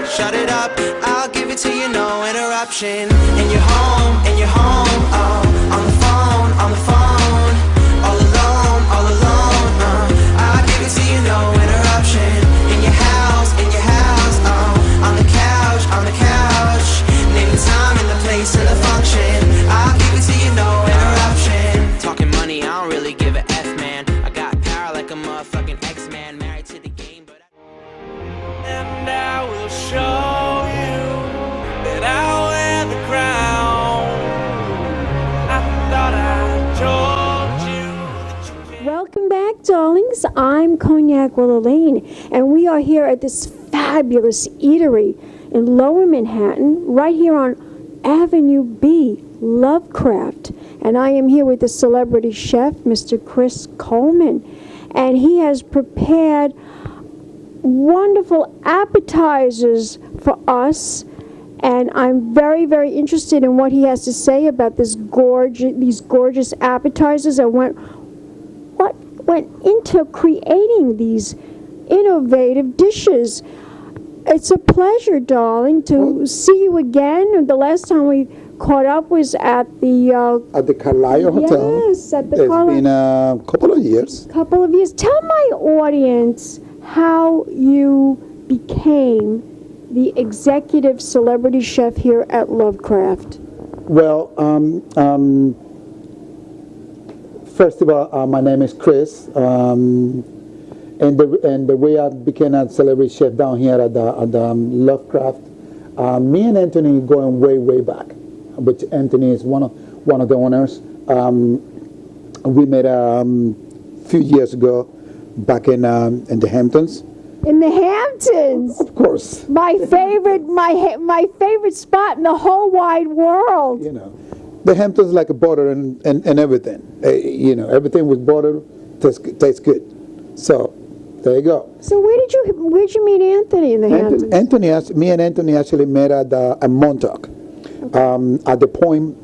shut it up. I'll give it to you, no interruption. And you're home, oh, on the phone, all alone, I'll give it to you, no interruption. In your house, oh, on the couch, name the time and the place and the function. I'll give it to you, no interruption. Talking money, I don't really give a F, man. I got power like a motherfucking X-Man, married to the game, but and I will show you that I'll wear the crown. I thought I told you. Welcome back, darlings. I'm Cognac Wellerlane, and we are here at this fabulous eatery in Lower Manhattan, right here on Avenue B, Lovecraft. And I am here with the celebrity chef, Mr. Chris Coleman, and he has prepared wonderful appetizers for us, and I'm very, very interested in what he has to say about these gorgeous appetizers and what went into creating these innovative dishes. It's a pleasure, darling, to see you again. The last time we caught up was at the Carlisle Hotel. Yes, at the Carlisle. It's been a couple of years. Tell my audience how you became the executive celebrity chef here at Lovecraft. Well, first of all, my name is Chris, and the way I became a celebrity chef down here at the Lovecraft, me and Anthony going way back, which Anthony is one of the owners. We met a few years ago back in the Hamptons. In the Hamptons, of course. My favorite spot in the whole wide world. You know, the Hamptons like a butter and everything. You know, everything with butter tastes good. So there you go. So where'd you meet Anthony in the Hamptons? Me and Anthony actually met at Montauk, okay. At the Point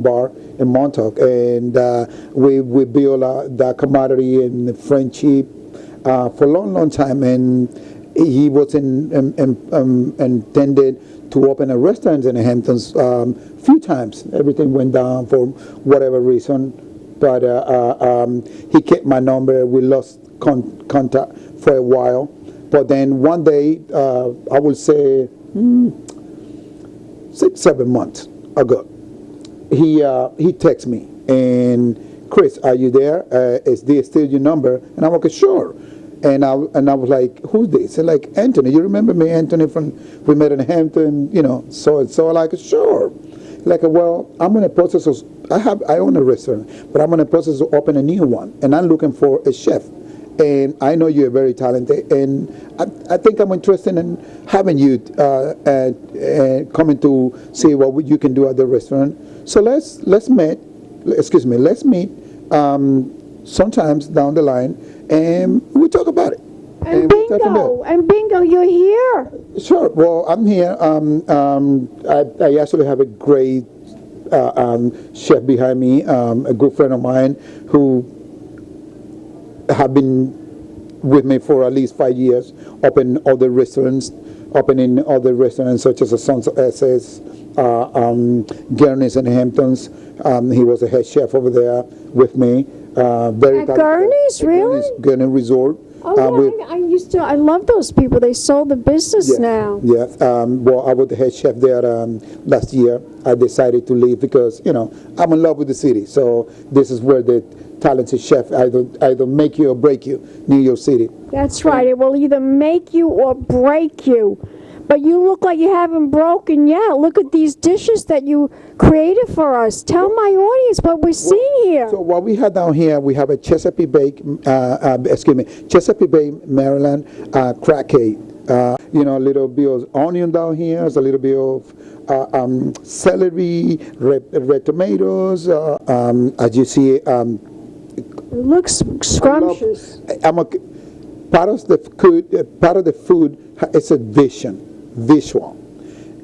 Bar in Montauk, and we built that camaraderie and the friendship for a long time. And he was intended to open a restaurant in the Hamptons few times. Everything went down for whatever reason, but he kept my number. We lost contact for a while, but then one day, I would say 6-7 months ago, he texted me, and Chris, are you there? Is this still your number? And I'm like, sure. And I was like, who's this? And like, Anthony, you remember me, Anthony, we met in Hampton, you know, so like, sure. Like, well, I'm in the process of, I own a restaurant, but I'm in the process of opening a new one, and I'm looking for a chef. And I know you're very talented, and I think I'm interested in having you coming to see what you can do at the restaurant. So let's meet sometimes down the line, and we talk about it. And bingo, you're here. Sure. Well, I'm here. I actually have a great chef behind me, a good friend of mine who have been with me for at least 5 years, opening other restaurants such as the Sons of Essex, Gurney's in the Hamptons. He was a head chef over there with me. Very at Gurney's, really? Gurney Resort. Oh, yeah, I love those people. They sold the business now. Yeah. Well, I was the head chef there last year. I decided to leave because, you know, I'm in love with the city. So this is where the talented chef either make you or break you, New York City. That's right. It will either make you or break you. But you look like you haven't broken yet. Look at these dishes that you created for us. Tell my audience what we're seeing here. So what we have down here, we have a Chesapeake Bay, Maryland crack cake. You know, a little bit of onion down here, a little bit of celery, red tomatoes. As you see, it looks scrumptious. Part of the food is a visual.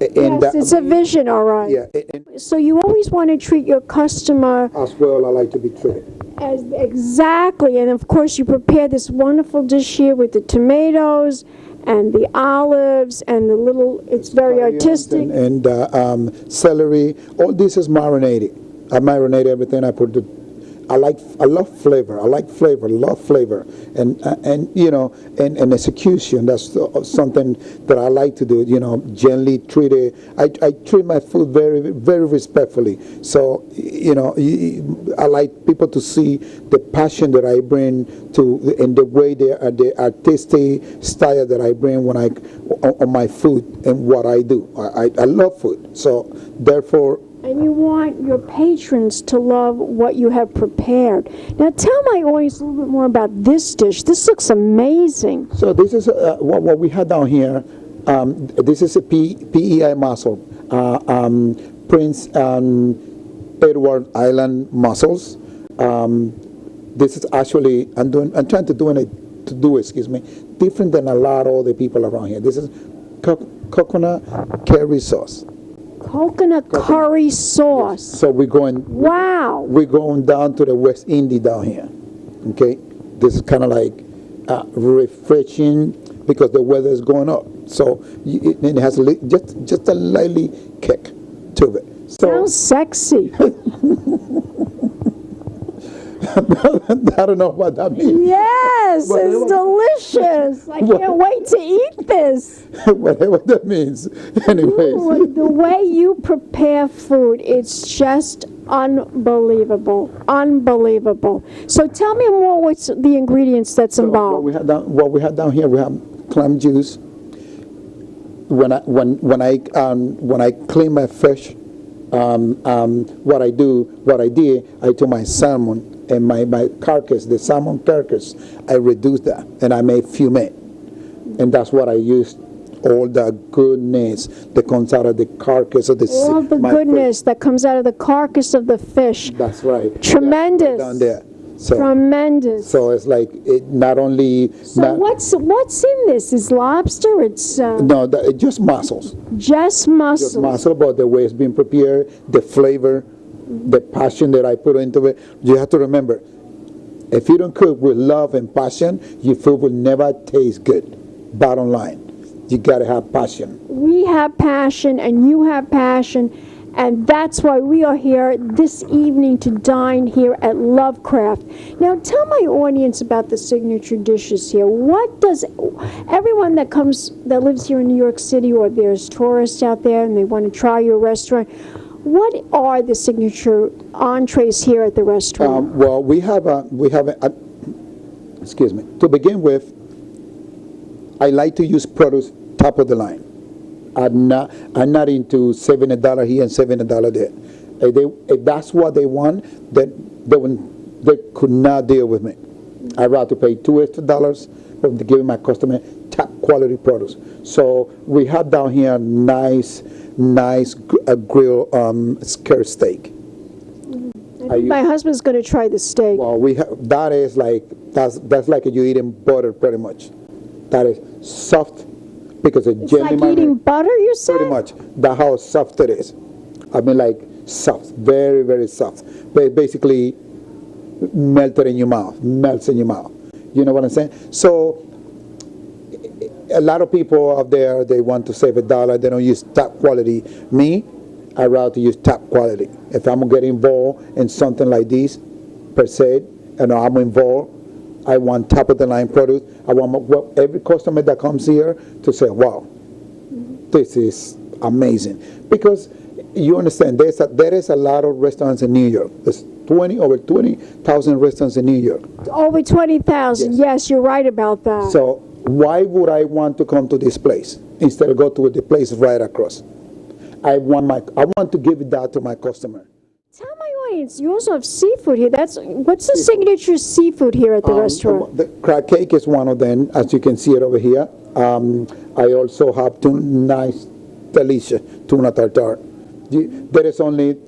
Yes, it's a vision, all right. Yeah. So you always want to treat your customer as well. I like to be treated. Exactly, and of course you prepare this wonderful dish here with the tomatoes and the olives and the little, it's very artistic. And celery. All this is marinated. I marinate everything. I love flavor. I like flavor. Love flavor. And you know, and execution. That's something that I like to do. You know, gently treat it. I treat my food very, very respectfully. So you know, I like people to see the passion that I bring to, and the way the artistic style that I bring when on my food and what I do. I love food. So therefore. And you want your patrons to love what you have prepared. Now tell my audience a little bit more about this dish. This looks amazing. So this is what we had down here. This is a PEI mussel, Prince Edward Island mussels. This is actually I'm trying to do excuse me, different than a lot of the people around here. This is coconut curry sauce. Coconut curry sauce. So we're going. Wow. We're going down to the West Indies down here. Okay, this is kind of like refreshing because the weather is going up. So it has just a lightly kick to it. So sounds sexy. I don't know what that means. Yes, it's delicious. I can't wait to eat this. Whatever that means. Anyways. Ooh, the way you prepare food, it's just unbelievable. Unbelievable. So tell me more what's the ingredients that's involved. What we had down here, we have clam juice. When I clean my fish, what I did, I took my salmon and my carcass, the salmon carcass, I reduced that and I made fumet. And that's what I used, all the goodness that comes out of the carcass of the all the goodness fish. That comes out of the carcass of the fish. That's right. Tremendous. Yeah, down there. So, tremendous. So it's like it not only. So what's in this? Is lobster? It's no, just mussels. Just mussels. Just mussel, but the way it's been prepared, the flavor, the passion that I put into it. You have to remember, if you don't cook with love and passion, your food will never taste good. Bottom line, you gotta have passion. We have passion, and you have passion. And that's why we are here this evening to dine here at Lovecraft. Now, tell my audience about the signature dishes here. What does everyone that lives here in New York City, or there's tourists out there and they want to try your restaurant, what are the signature entrees here at the restaurant? Well, we have excuse me. To begin with, I like to use produce top of the line. I'm not into $70 here and $70 there. If that's what they want, then they could not deal with me. I'd rather pay $2 extra for giving my customer top quality produce. So we have down here nice grill skirt steak. My husband's going to try the steak. Well, that's like you eating butter pretty much. That is soft. Because it's like eating butter, you said? Pretty much. That's how soft it is. I mean, like soft, very, very soft. But basically, melts in your mouth. You know what I'm saying? So, a lot of people out there, they want to save $1. They don't use top quality. Me, I rather use top quality. If I'm gonna get involved in something like this, per se, and I'm involved, I want top of the line produce. I want every customer that comes here to say, wow, this is amazing. Because you understand, there is a lot of restaurants in New York. There's over 20,000 restaurants in New York. Over 20,000, yes, you're right about that. So why would I want to come to this place instead of go to the place right across? I want to give that to my customer. Tell my audience, you also have seafood here. What's the signature seafood here at the restaurant? The crab cake is one of them, as you can see it over here. I also have two nice, delicious tuna tartare. There is only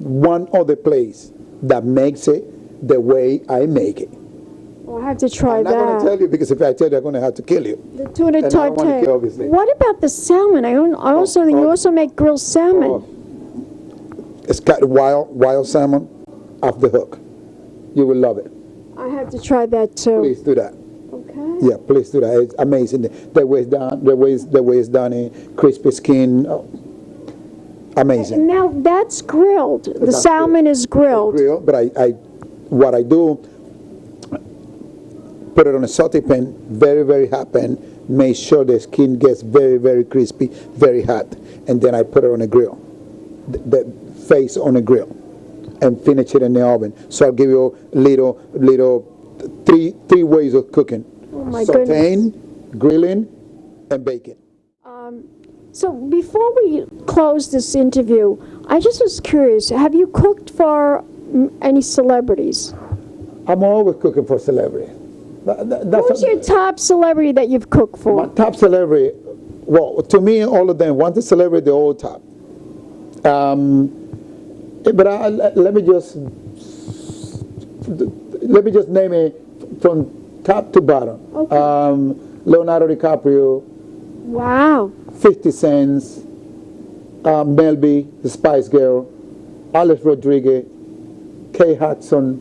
one other place that makes it the way I make it. Well, I have to try that. I'm not going to tell you, because if I tell you, I'm going to have to kill you. The tuna tartare. Obviously. What about the salmon? You also make grilled salmon. It's got wild salmon off the hook. You will love it. I have to try that too. Please do that. Okay. Yeah, please do that. It's amazing. The way it's done, the way it's done, crispy skin, amazing. Now that's grilled. The salmon is grilled. But what I do, put it on a saute pan, very, very hot pan, make sure the skin gets very, very crispy, very hot, and then I put it on a grill, the face on a grill, and finish it in the oven. So I'll give you three ways of cooking. Oh my Sauteing, goodness. grilling, and baking. So before we close this interview, I just was curious, have you cooked for any celebrities? I'm always cooking for celebrity. Who's your top celebrity that you've cooked for? My top celebrity, well, to me, all of them, once a celebrity, they're all top. But let me just name it from top to bottom. Okay. Leonardo DiCaprio, Wow. 50 Cent, Mel B, the Spice Girl, Alex Rodriguez, Kay Hudson,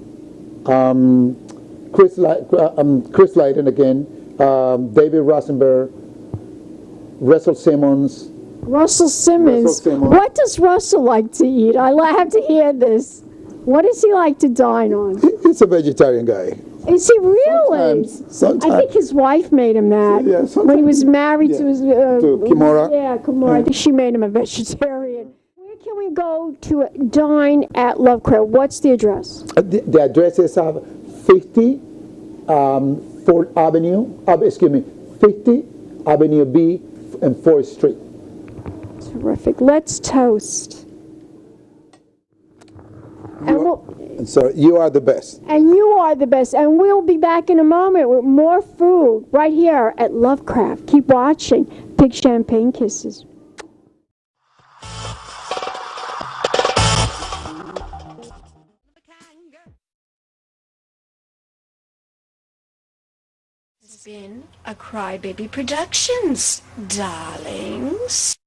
Chris Lighten again, David Rosenberg, Russell Simmons. Russell Simmons. What does Russell like to eat? I have to hear this. What does he like to dine on? He's a vegetarian guy. Is he really? Sometimes. I think his wife made him that. Yeah, when he was married to his... to Kimura. Yeah, Kimura. I think she made him a vegetarian. Where can we go to dine at Lovecraft? What's the address? The address is 50 4th Avenue, 50 Avenue B and 4th Street. Terrific. Let's toast. And so you are the best. And you are the best. And we'll be back in a moment with more food right here at Lovecraft. Keep watching. Big champagne kisses. It's been a Crybaby Productions, darlings.